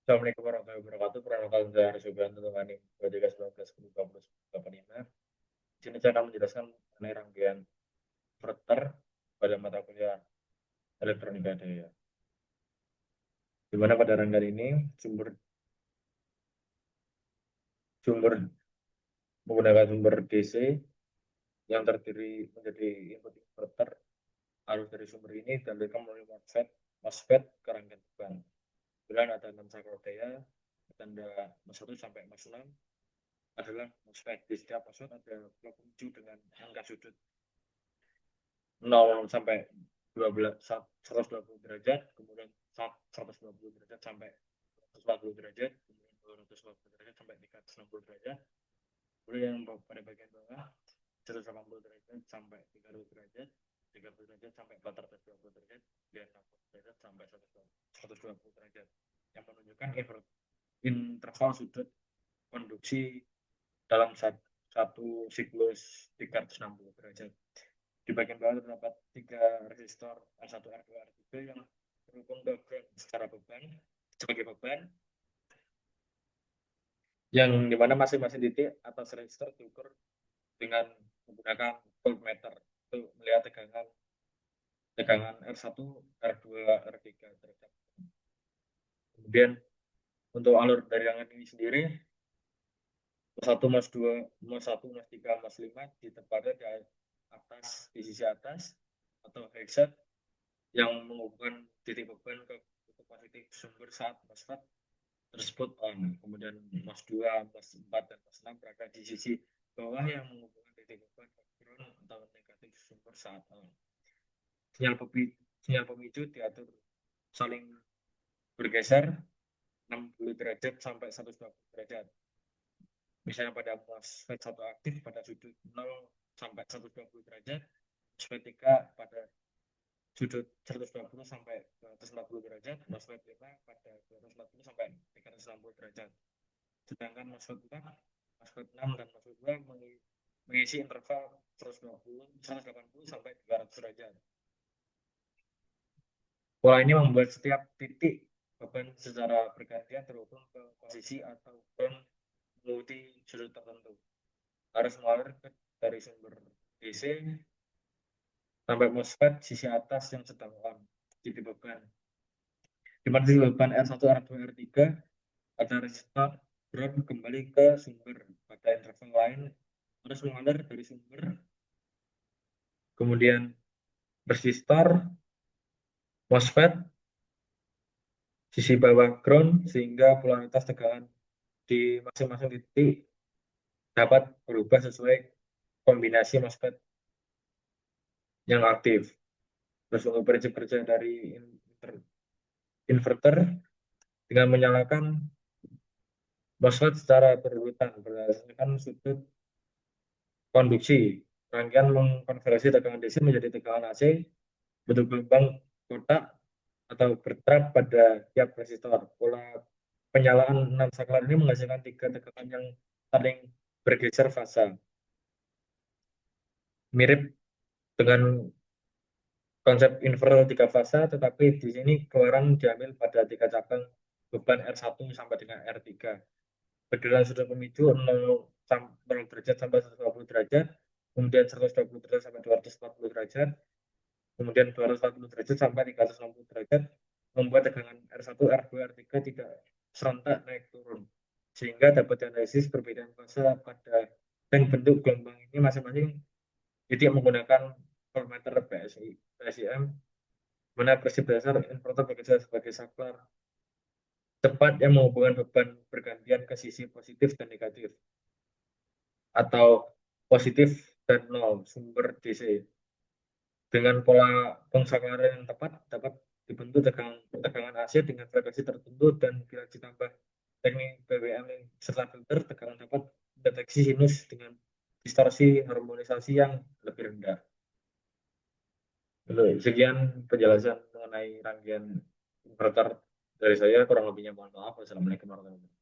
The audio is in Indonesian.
Assalamualaikum warahmatullahi wabarakatuh. Perkenalkan saya Haris Subianto Tumani, 23/19/2025. Di sini saya akan menjelaskan mengenai rangkaian inverter pada mata kuliah elektronika daya. Di mana pada rangkaian ini sumber menggunakan sumber DC yang terdiri menjadi input inverter. Arus dari sumber ini dialirkan melalui MOSFET ke rangkaian beban. Kemudian ada 6 saklar daya, tanda MOS 1 sampai MOS 6 adalah MOSFET. Di setiap MOSFET ada blok pemicu dengan angka sudut 0 sampai 120 derajat, kemudian 120 derajat sampai 140 derajat, kemudian 240 derajat sampai 360 derajat. Kemudian yang pada bagian bawah 180 derajat sampai 300 derajat, 30 derajat sampai 420 derajat, dan 60 derajat sampai 120 derajat, yang menunjukkan interval sudut konduksi dalam satu siklus 360 derajat. Di bagian bawah terdapat 3 resistor R1, R2, R3 yang terhubung ke ground secara beban sebagai beban, yang dimana masing-masing titik atas resistor diukur dengan menggunakan voltmeter untuk melihat tegangan R1, R2, R3 terhadap. Kemudian untuk alur dari rangkaian ini sendiri, MOS 1, MOS 2, MOS 1, MOS 3, MOS 5 ditempatkan di sisi atas atau headset yang menghubungkan titik beban ke positif sumber saat MOSFET tersebut on. Kemudian MOS 2, MOS 4, dan MOS 6 berada di sisi bawah yang menghubungkan titik beban ke ground atau negatif sumber saat on. Sinyal pemicu diatur saling bergeser 60 derajat sampai 120 derajat. Misalnya pada MOSFET 1 aktif pada sudut 0 sampai 120 derajat, MOSFET 3 pada sudut 120 sampai 240 derajat, MOSFET 5 pada 240 sampai 360 derajat. Sedangkan MOSFET 4, MOSFET 6 dan MOSFET 2 mengisi interval 180 sampai 200 derajat. Pola ini membuat setiap titik beban secara bergantian terhubung ke posisi atau ground mengikuti sudut tertentu. Harus mengalir dari sumber DC sampai MOSFET sisi atas yang sedang on, titik beban. Di mana titik beban R1, R2, R3 ada resistor ground kembali ke sumber. Pada interval lain harus mengalir dari sumber, kemudian resistor, MOSFET sisi bawah ground, sehingga polaritas tegangan di masing-masing titik dapat berubah sesuai kombinasi MOSFET yang aktif. Terus untuk prinsip kerja dari inverter dengan menyalakan MOSFET secara berurutan berdasarkan sudut konduksi. Rangkaian mengkonversi tegangan DC menjadi tegangan AC bentuk gelombang kotak atau bertrap pada tiap resistor. Pola penyalaan 6 saklar ini menghasilkan 3 tegangan yang saling bergeser fasa. Mirip dengan konsep inverter 3 fasa, tetapi di sini keluaran diambil pada 3 cabang beban R1 sampai dengan R3. Pergerakan sudut pemicu 0 derajat sampai 120 derajat, kemudian 120 derajat sampai 240 derajat, kemudian 240 derajat sampai 360 derajat, membuat tegangan R1, R2, R3 tidak serentak naik turun, sehingga dapat dianalisis perbedaan fase pada dan bentuk gelombang ini masing-masing titik menggunakan voltmeter PSIM, mana prinsip dasar inverter bekerja sebagai saklar cepat yang menghubungkan beban bergantian ke sisi positif dan negatif, atau positif dan nol sumber DC. Dengan pola pengsaklaran yang tepat dapat dibentuk tegangan AC dengan frekuensi tertentu, dan bila ditambah teknik BWM serta filter, tegangan dapat mendeteksi sinus dengan distorsi harmonisasi yang lebih rendah. Sekian penjelasan mengenai rangkaian inverter dari saya, kurang lebihnya mohon maaf. Wassalamualaikum warahmatullahi wabarakatuh.